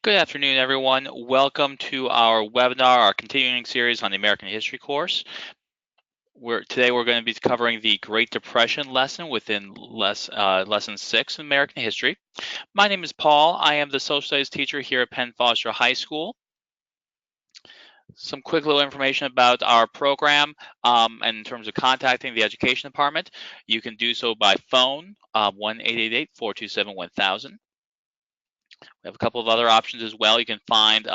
Good afternoon, everyone. Welcome to our webinar, our continuing series on the American History course. Today we're going to be covering the Great Depression lesson within Lesson 6 in American History. My name is Paul. I am the social studies teacher here at Penn Foster High School. Some quick little information about our program, and in terms of contacting the Education Department, you can do so by phone, 1-888-427-1000. We have a couple of other options as well. You can find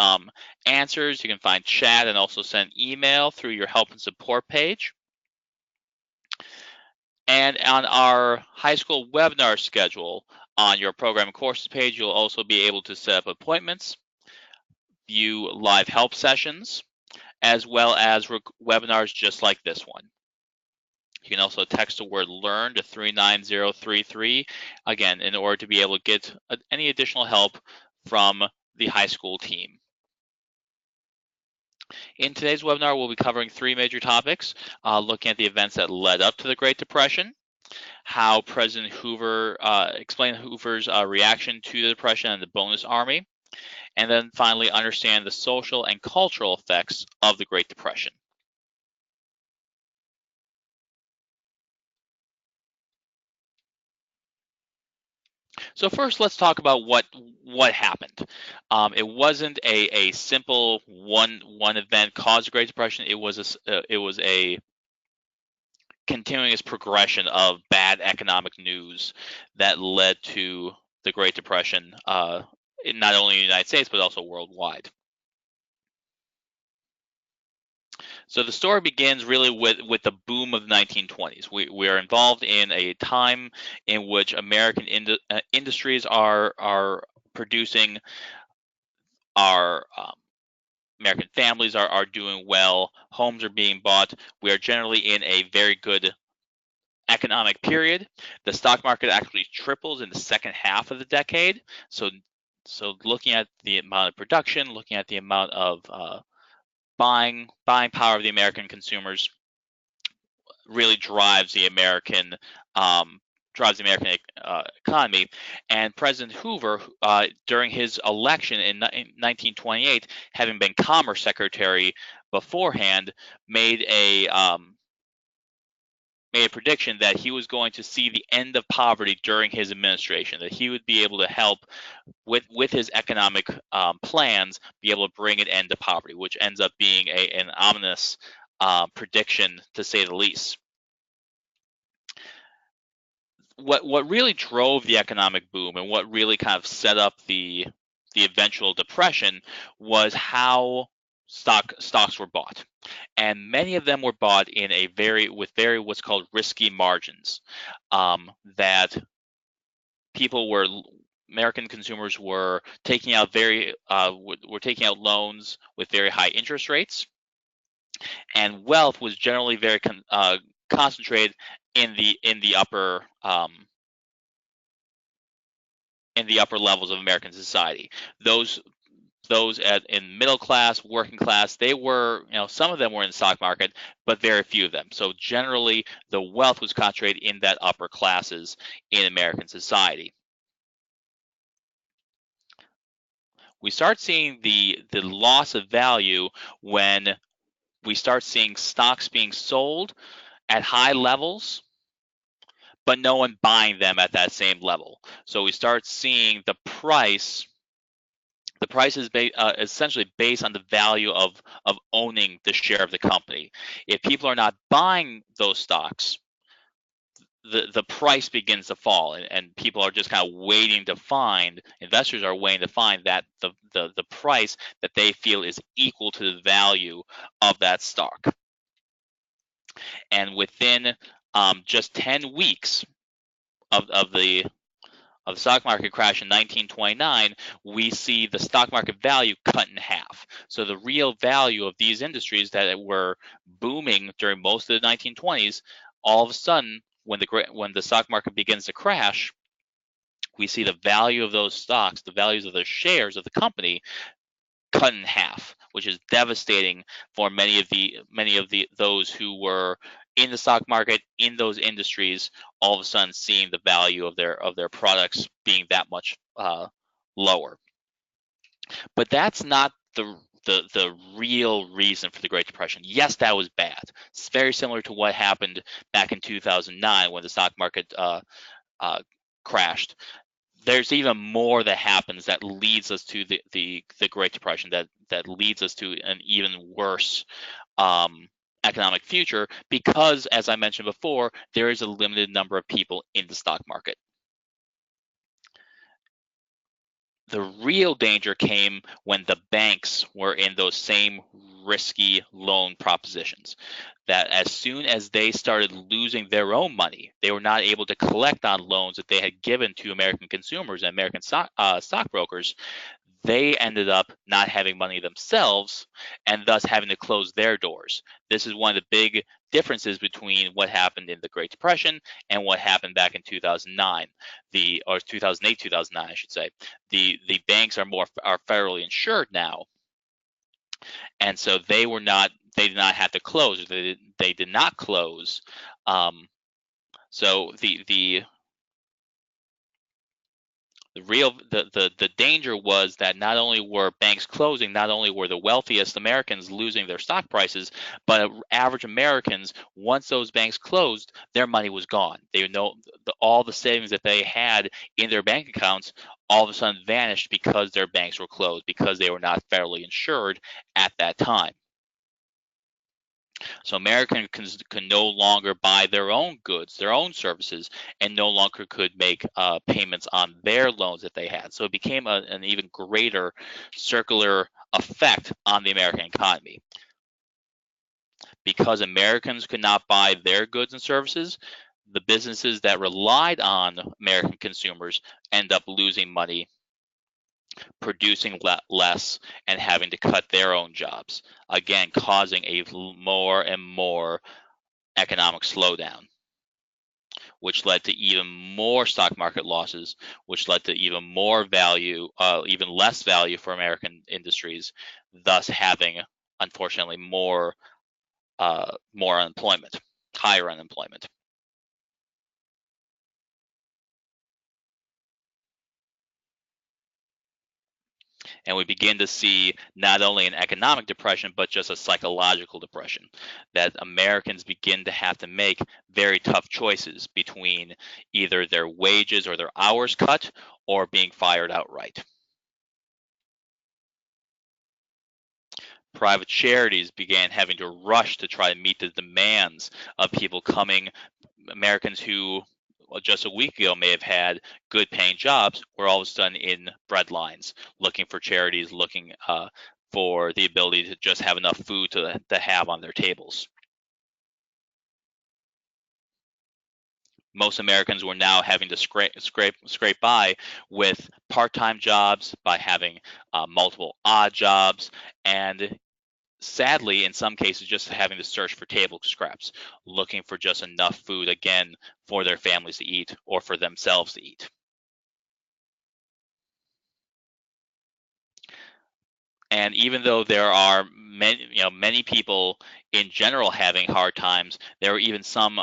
answers, you can find chat, and also send email through your help and support page. And on our high school webinar schedule on your program and courses page, you'll also be able to set up appointments, view live help sessions, as well as webinars just like this one. You can also text the word LEARN to 39033, again, in order to be able to get any additional help from the high school team. In today's webinar, we'll be covering three major topics, looking at the events that led up to the Great Depression, how President Hoover explained Hoover's reaction to the Depression and the bonus army, and then finally understand the social and cultural effects of the Great Depression. So first, let's talk about what happened. It wasn't a simple one event caused the Great Depression. It was a continuous progression of bad economic news that led to the Great Depression, not only in the United States but also worldwide. So the story begins really with the boom of the 1920s. We are involved in a time in which American industries are producing, our American families are doing well, homes are being bought. We are generally in a very good economic period. The stock market actually triples in the second half of the decade. So looking at the amount of production, looking at the amount of buying power of the American consumers, really drives the American economy. And President Hoover, during his election in 1928, having been Commerce Secretary beforehand, made a prediction that he was going to see the end of poverty during his administration, that he would be able to help with his economic plans, be able to bring an end to poverty, which ends up being an ominous prediction, to say the least. What really drove the economic boom and what really kind of set up the eventual depression was how stocks were bought, and many of them were bought in with very what's called risky margins. That American consumers were taking out taking out loans with very high interest rates, and wealth was generally very concentrated in the upper levels of American society. Those in middle class, working class, they were, some of them were in the stock market, but very few of them. So generally, the wealth was concentrated in that upper classes in American society. We start seeing the loss of value when we start seeing stocks being sold at high levels, but no one buying them at that same level. So we start seeing the price is essentially based on the value of owning the share of the company. If people are not buying those stocks, the price begins to fall, and people are just kind of investors are waiting to find that the price that they feel is equal to the value of that stock. And within just 10 weeks of the stock market crash in 1929, we see the stock market value cut in half. So the real value of these industries that were booming during most of the 1920s, all of a sudden, when the stock market begins to crash, we see the value of those stocks, the values of the shares of the company, cut in half, which is devastating for many of those who were in the stock market, in those industries, all of a sudden seeing the value of their products being that much lower. But that's not the real reason for the Great Depression. Yes, that was bad. It's very similar to what happened back in 2009 when the stock market uh, crashed. There's even more that happens that leads us to the Great Depression, that leads us to an even worse um, economic future, because, as I mentioned before, there is a limited number of people in the stock market. The real danger came when the banks were in those same risky loan propositions. That as soon as they started losing their own money, they were not able to collect on loans that they had given to American consumers and American stockbrokers. They ended up not having money themselves and thus having to close their doors. This is one of the big differences between what happened in the Great Depression and what happened back in 2009, or 2008, 2009, I should say. The banks are federally insured now, and so they did not have to close. They did not close. So the danger was that not only were banks closing, not only were the wealthiest Americans losing their stock prices, but average Americans, once those banks closed, their money was gone. All the savings that they had in their bank accounts all of a sudden vanished because their banks were closed, because they were not federally insured at that time. So Americans can no longer buy their own goods, their own services, and no longer could make payments on their loans that they had. So it became an even greater circular effect on the American economy. Because Americans could not buy their goods and services, the businesses that relied on American consumers end up losing money, producing less, and having to cut their own jobs, again causing a more and more economic slowdown, which led to even more stock market losses, which led to even more value, even less value for American industries, thus having, unfortunately, more unemployment, higher unemployment. And we begin to see not only an economic depression, but just a psychological depression, that Americans begin to have to make very tough choices between either their wages or their hours cut or being fired outright. Private charities began having to rush to try to meet the demands of people coming, Americans who just a week ago may have had good paying jobs, were all of a sudden in bread lines, looking for charities, looking for the ability to just have enough food to have on their tables. Most Americans were now having to scrape by with part-time jobs, by having multiple odd jobs, and sadly, in some cases, just having to search for table scraps, looking for just enough food, again, for their families to eat or for themselves to eat. And even though there are many people in general having hard times, there are even some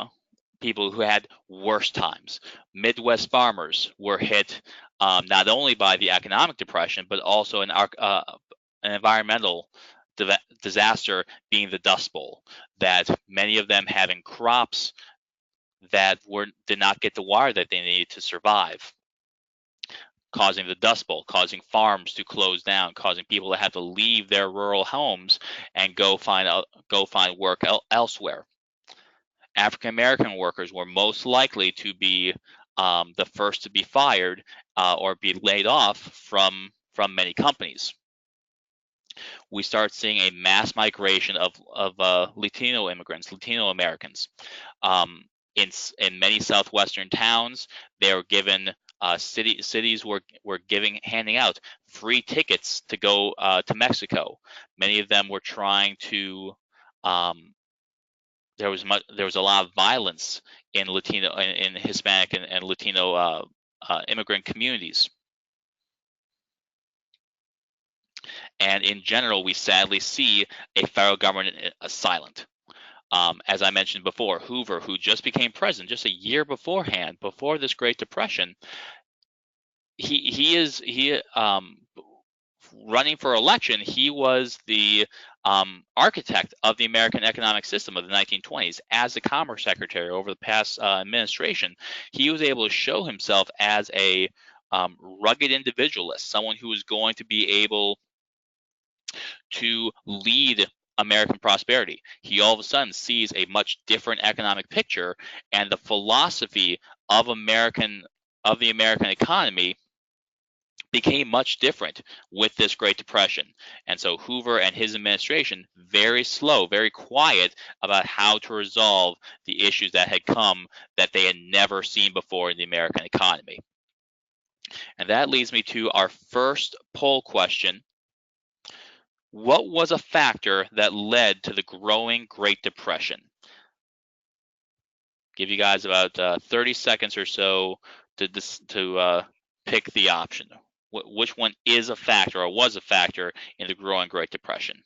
people who had worse times. Midwest farmers were hit not only by the economic depression, but also an environmental disaster, being the Dust Bowl. That many of them having crops that did not get the water that they needed to survive, causing the Dust Bowl, causing farms to close down, causing people to have to leave their rural homes and go find work elsewhere. African American workers were most likely to be the first to be fired or be laid off from many companies. We start seeing a mass migration of Latino immigrants, Latino Americans. In many southwestern towns, they were given cities were handing out free tickets to go to Mexico. Many of them were trying to. There was a lot of violence in Hispanic and Latino immigrant communities. And in general, we sadly see a federal government silent. As I mentioned before, Hoover, who just became president just a year beforehand, before this Great Depression, he running for election, he was the architect of the American economic system of the 1920s as a Commerce Secretary over the past administration. He was able to show himself as a rugged individualist, someone who was going to be able to lead American prosperity. He all of a sudden sees a much different economic picture, and the philosophy of the American economy became much different with this Great Depression. And so Hoover and his administration, very slow, very quiet about how to resolve the issues that had come that they had never seen before in the American economy. And that leads me to our first poll question. What was a factor that led to the growing Great Depression? Give you guys about 30 seconds or so to pick the option. Which one is a factor or was a factor in the growing Great Depression?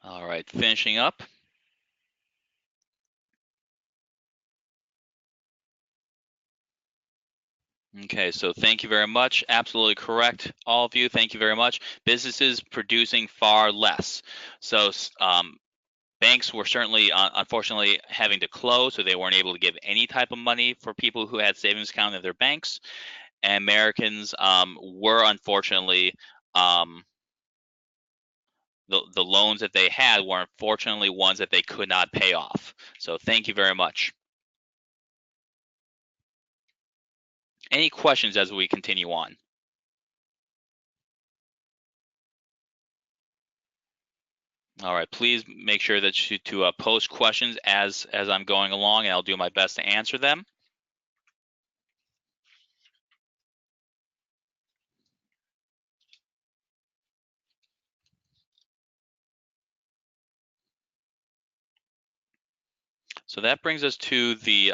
All right, finishing up. Okay, so thank you very much. Absolutely correct, all of you. Thank you very much. Businesses producing far less. So banks were certainly, unfortunately, having to close, so they weren't able to give any type of money for people who had savings account in their banks. And Americans were unfortunately the loans that they had were unfortunately ones that they could not pay off. So thank you very much. Any questions as we continue on? All right, please make sure that you to post questions as I'm going along, and I'll do my best to answer them. So that brings us to the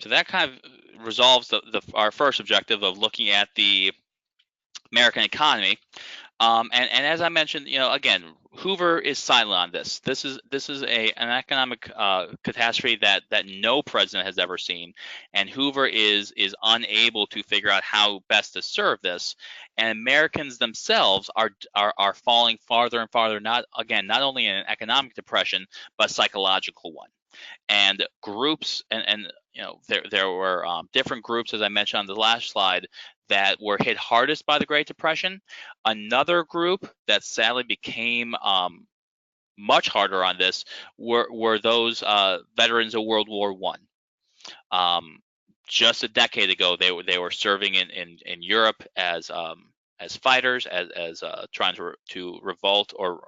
so that kind of resolves our first objective of looking at the American economy. And as I mentioned, again, Hoover is silent on this. This is an economic catastrophe that no president has ever seen, and Hoover is unable to figure out how best to serve this. And Americans themselves are falling farther and farther. Not only in an economic depression, but psychological one. And groups and there were different groups, as I mentioned on the last slide, that were hit hardest by the Great Depression. Another group that sadly became much harder on this were those veterans of World War I. Just a decade ago, they were serving in Europe as fighters, as trying to revolt or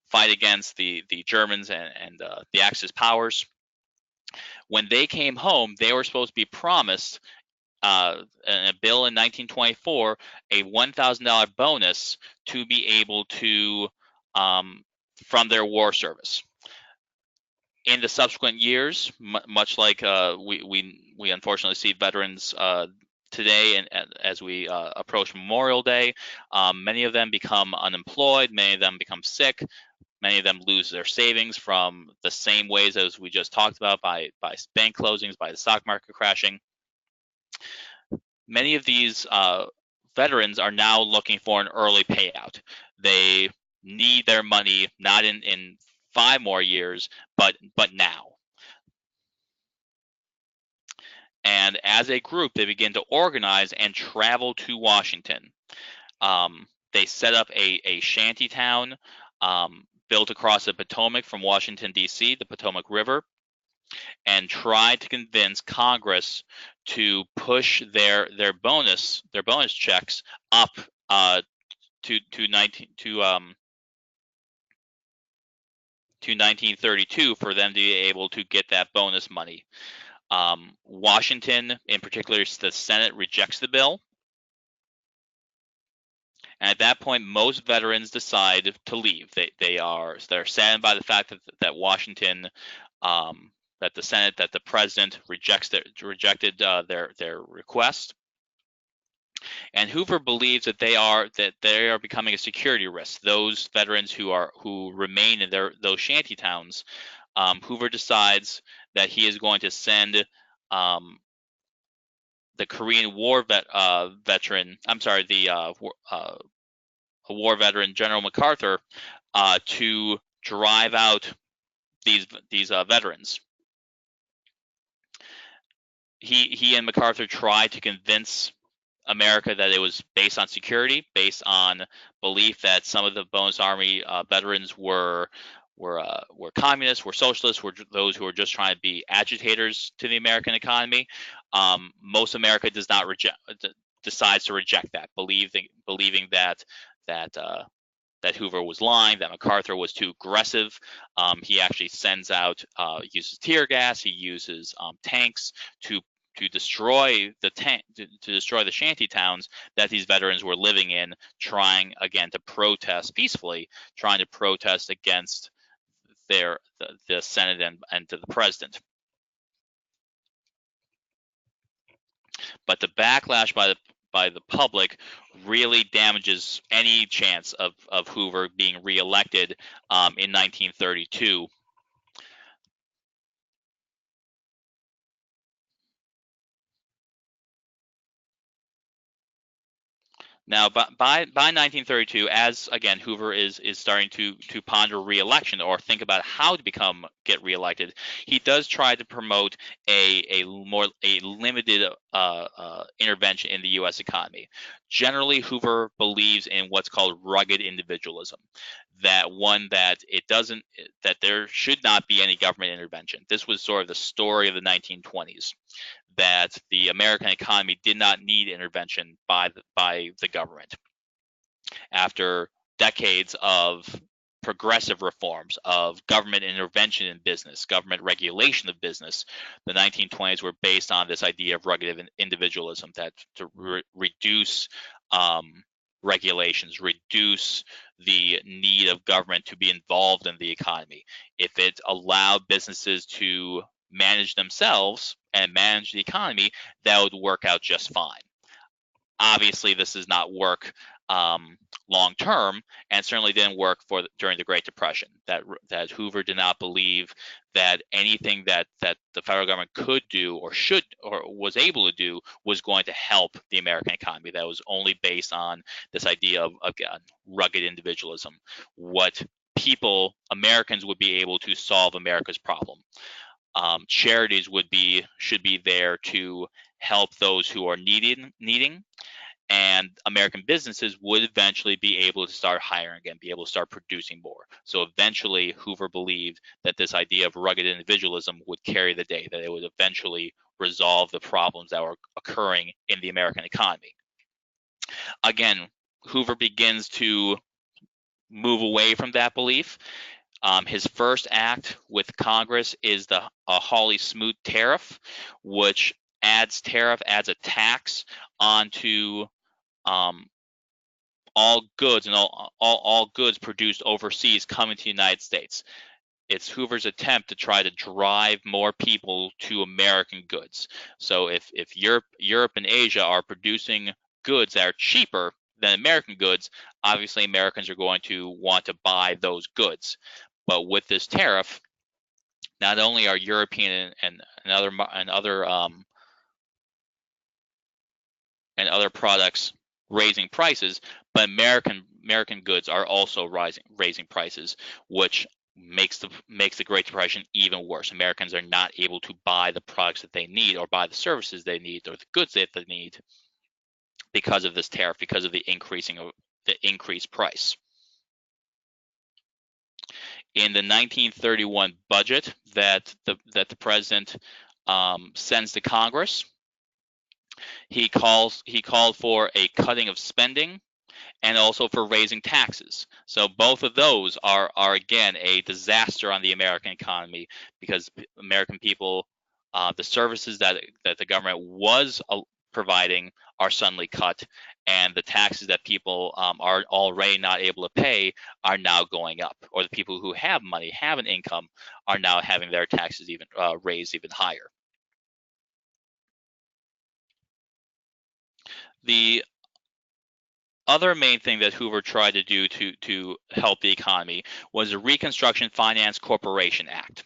fight against the Germans and the Axis powers. When they came home, they were supposed to be promised in a bill in 1924 a $1,000 bonus to be able to from their war service. In the subsequent years, much like we unfortunately see veterans today, and as we approach Memorial Day, many of them become unemployed, many of them become sick, many of them lose their savings from the same ways as we just talked about, by bank closings, by the stock market crashing. Many of these veterans are now looking for an early payout. They need their money not in 5 more years, but now. And as a group, they begin to organize and travel to Washington. They set up a shanty town built across the Potomac from Washington, D.C., the Potomac River, and tried to convince Congress to push their bonus checks up to 1932 for them to be able to get that bonus money. Washington, in particular, the Senate rejects the bill. And at that point, most veterans decide to leave. They're saddened by the fact that Washington the Senate, that the president rejected their request. And Hoover believes that they are becoming a security risk. Those veterans who remain in those shanty towns. Hoover decides that he is going to send the Korean War veteran. I'm sorry, the war veteran General MacArthur to drive out these veterans. He and MacArthur tried to convince America that it was based on security, based on belief that some of the Bonus Army veterans were communists, were socialists, were those who were just trying to be agitators to the American economy. Most America decides to reject that, believing that Hoover was lying, that MacArthur was too aggressive. He actually sends out, uses tear gas, he uses tanks to destroy the shanty towns that these veterans were living in, trying again to protest peacefully, trying to protest against the Senate and to the president. But the backlash by the public really damages any chance of Hoover being reelected in 1932. Now, by 1932, as again Hoover is starting to ponder re-election or think about how to get reelected, he does try to promote a limited intervention in the U.S. economy. Generally, Hoover believes in what's called rugged individualism, that there should not be any government intervention. This was sort of the story of the 1920s. That the American economy did not need intervention by the government. After decades of progressive reforms, of government intervention in business, government regulation of business, the 1920s were based on this idea of rugged individualism, that to reduce regulations, reduce the need of government to be involved in the economy. If it allowed businesses to manage themselves and manage the economy, that would work out just fine. Obviously, this does not work long term, and certainly didn't work during the Great Depression. That Hoover did not believe that anything that the federal government could do or should or was able to do was going to help the American economy. That was only based on this idea of again, rugged individualism. What Americans would be able to solve America's problem. Charities should be there to help those who are needing, and American businesses would eventually be able to start hiring again, be able to start producing more. So eventually, Hoover believed that this idea of rugged individualism would carry the day, that it would eventually resolve the problems that were occurring in the American economy. Again, Hoover begins to move away from that belief. His first act with Congress is the Hawley-Smoot tariff, which adds a tax onto all goods and all goods produced overseas coming to the United States. It's Hoover's attempt to try to drive more people to American goods. So if Europe and Asia are producing goods that are cheaper than American goods, obviously Americans are going to want to buy those goods. But with this tariff, not only are European and other products raising prices, but American goods are also raising prices, which makes the Great Depression even worse. Americans are not able to buy the products that they need, or buy the services they need, or the goods that they need, because of this tariff, because of the increased price. In the 1931 budget that the president sends to Congress, he called for a cutting of spending and also for raising taxes. So both of those are again a disaster on the American economy, because American people, the services that the government was providing are suddenly cut, and the taxes that people are already not able to pay are now going up, or the people who have money, have an income, are now having their taxes even raised even higher. The other main thing that Hoover tried to do to help the economy was the Reconstruction Finance Corporation Act,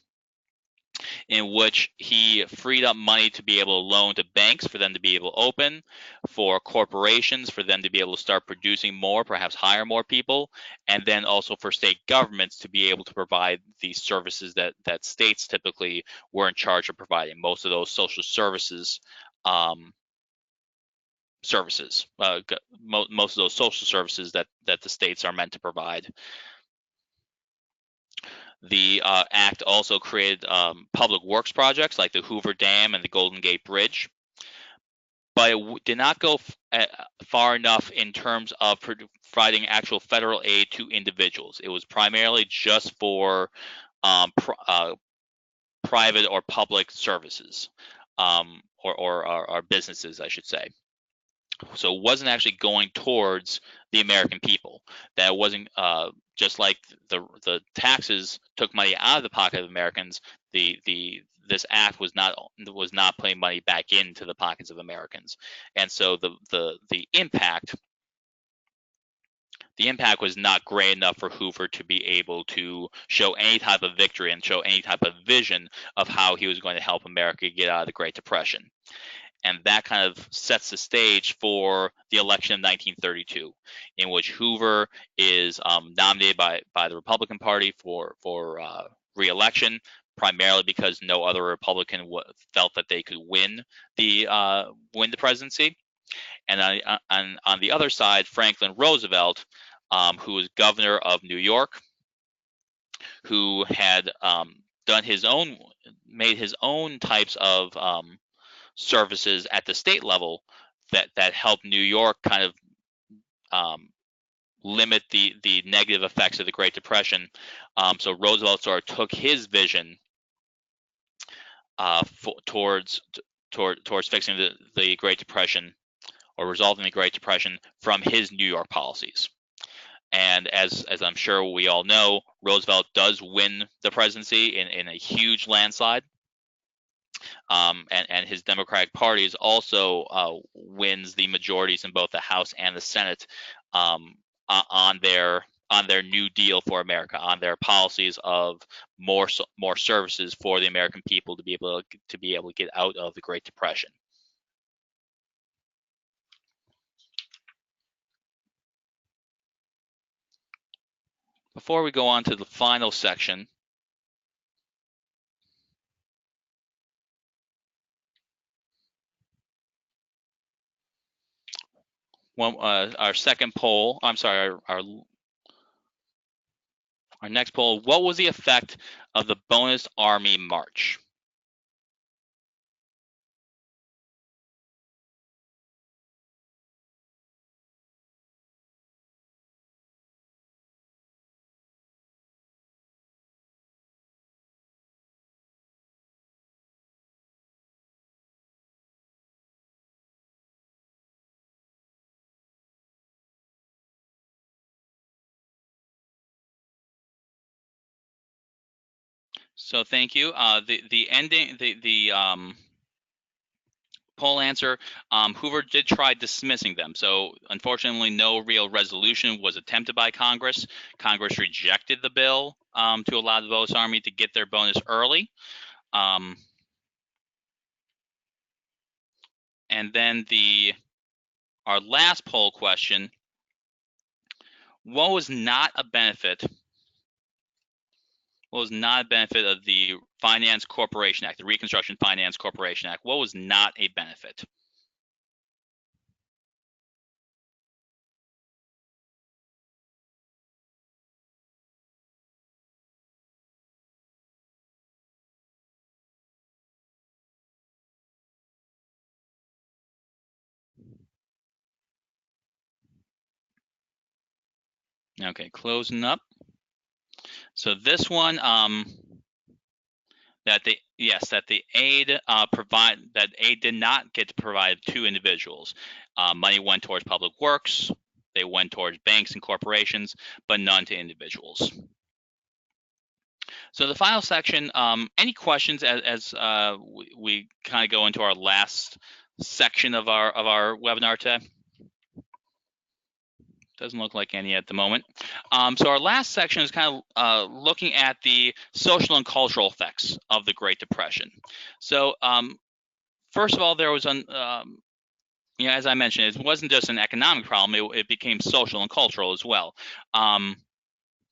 in which he freed up money to be able to loan to banks for them to be able to open, for corporations for them to be able to start producing more, perhaps hire more people, and then also for state governments to be able to provide these services that states typically were in charge of providing. Most of those social services most of those social services that the states are meant to provide. The act also created public works projects like the Hoover Dam and the Golden Gate Bridge, but it did not go far enough in terms of providing actual federal aid to individuals. It was primarily just for private or public services, or businesses, I should say. So it wasn't actually going towards the American people. That wasn't just like the taxes took money out of the pocket of Americans. This act was not putting money back into the pockets of Americans, and so the impact was not great enough for Hoover to be able to show any type of victory and show any type of vision of how he was going to help America get out of the Great Depression. And that kind of sets the stage for the election of 1932, in which Hoover is nominated by the Republican Party for re-election, primarily because no other Republican felt that they could win the presidency. And on the other side, Franklin Roosevelt, who was governor of New York, who had made his own types of services at the state level that helped New York kind of limit the negative effects of the Great Depression. So Roosevelt sort of took his vision towards fixing the Great Depression, or resolving the Great Depression, from his New York policies. And as I'm sure we all know, Roosevelt does win the presidency in a huge landslide. And his Democratic Party also wins the majorities in both the House and the Senate on their New Deal for America, on their policies of more services for the American people to be able to get out of the Great Depression. Before we go on to the final section, our second poll, I'm sorry, our next poll, what was the effect of the Bonus Army March? So thank you. The poll answer, Hoover did try dismissing them. So unfortunately, no real resolution was attempted by Congress. Congress rejected the bill to allow the Bonus Army to get their bonus early. And then our last poll question: what was not a benefit? What was not a benefit of the Finance Corporation Act, the Reconstruction Finance Corporation Act? What was not a benefit? Okay, closing up. So this one, that the aid did not get provided to individuals. Money went towards public works, they went towards banks and corporations, but none to individuals. So the final section, any questions as we kind of go into our last section of our webinar today? Doesn't look like any at the moment. So our last section is kind of looking at the social and cultural effects of the Great Depression. So first of all, there was as I mentioned, it wasn't just an economic problem; it became social and cultural as well.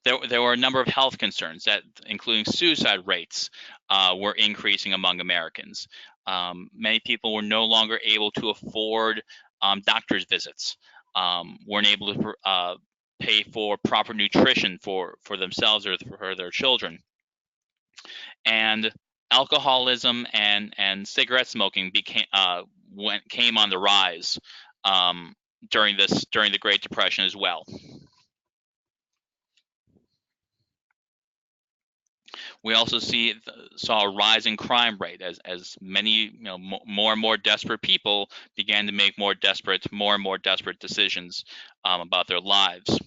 There were a number of health concerns that, including suicide rates, were increasing among Americans. Many people were no longer able to afford doctor's visits, weren't able to pay for proper nutrition for themselves or for their children, and alcoholism and cigarette smoking came on the rise during the Great Depression as well. We also saw a rise in crime rate as many more and more desperate people began to make more and more desperate decisions about their lives.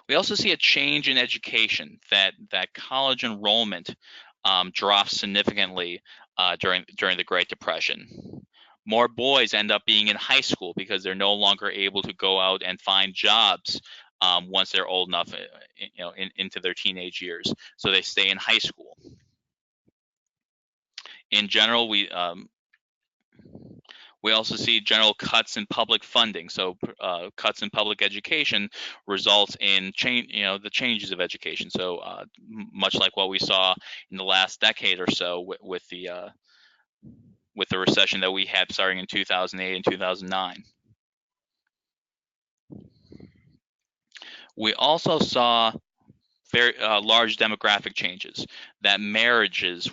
We also see a change in education, that college enrollment dropped significantly during the Great Depression. More boys end up being in high school because they're no longer able to go out and find jobs once they're old enough, into their teenage years. So they stay in high school. In general, we also see general cuts in public funding. So cuts in public education results in the changes of education. So much like what we saw in the last decade or so with the recession that we had starting in 2008 and 2009. We also saw very large demographic changes, that marriages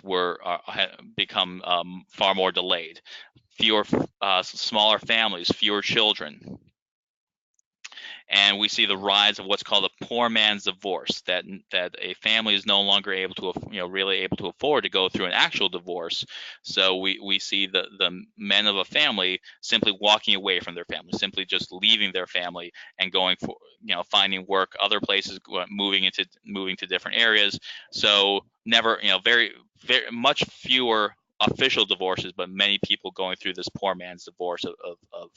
had become far more delayed, fewer smaller families, fewer children. And we see the rise of what's called a poor man's divorce, that a family is no longer able to really able to afford to go through an actual divorce. So we see the men of a family simply walking away from their family, simply just leaving their family and going for finding work other places, moving to different areas. So never very much fewer official divorces, but many people going through this poor man's divorce of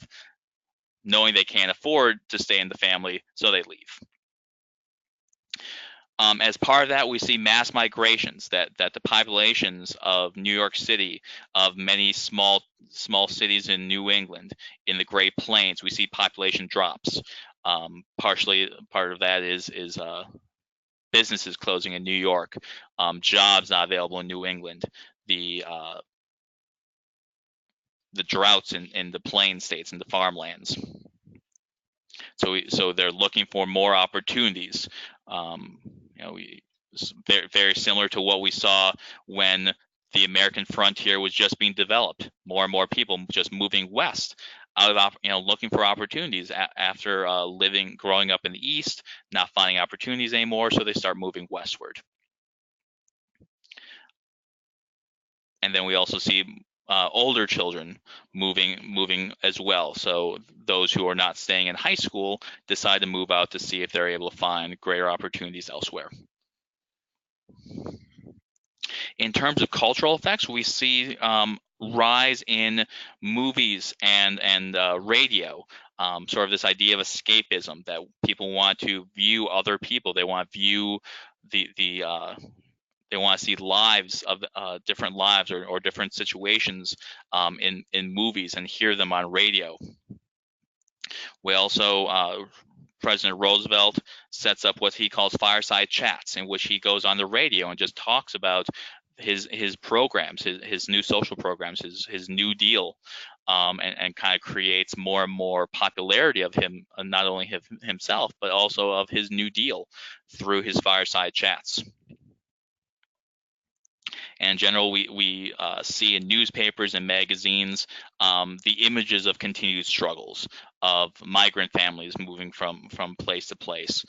knowing they can't afford to stay in the family, so they leave. As part of that, we see mass migrations, that the populations of New York City, of many small cities in New England, in the Great Plains, we see population drops. Partially, part of that is businesses closing in New York, jobs not available in New England, the droughts in the plain states and the farmlands. So they're looking for more opportunities. Very, very similar to what we saw when the American frontier was just being developed. More and more people just moving west, looking for opportunities after growing up in the East, not finding opportunities anymore, so they start moving westward. And then we also see older children moving as well. So those who are not staying in high school decide to move out to see if they're able to find greater opportunities elsewhere. In terms of cultural effects, we see rise in movies and radio. Sort of this idea of escapism, that people want to view other people. They want to view they want to see lives of different lives or different situations in movies and hear them on radio. We also, President Roosevelt sets up what he calls fireside chats, in which he goes on the radio and just talks about his programs, his new social programs, his New Deal, and kind of creates more and more popularity of him, not only himself, but also of his New Deal through his fireside chats. And in general, we see in newspapers and magazines the images of continued struggles of migrant families moving from place to place.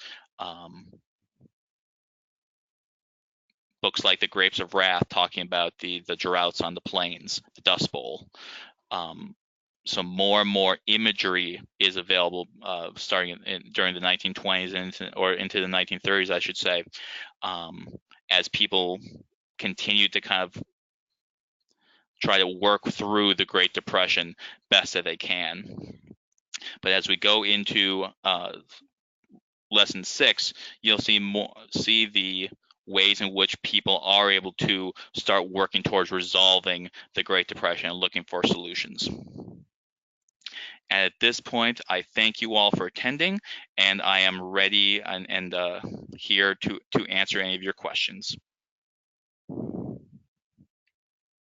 books like The Grapes of Wrath, talking about the droughts on the plains, the Dust Bowl. So more and more imagery is available, starting during the 1920s or into the 1930s, I should say, as people continue to kind of try to work through the Great Depression best that they can. But as we go into lesson 6, you'll see the ways in which people are able to start working towards resolving the Great Depression and looking for solutions. And at this point, I thank you all for attending, and I am ready and here to answer any of your questions.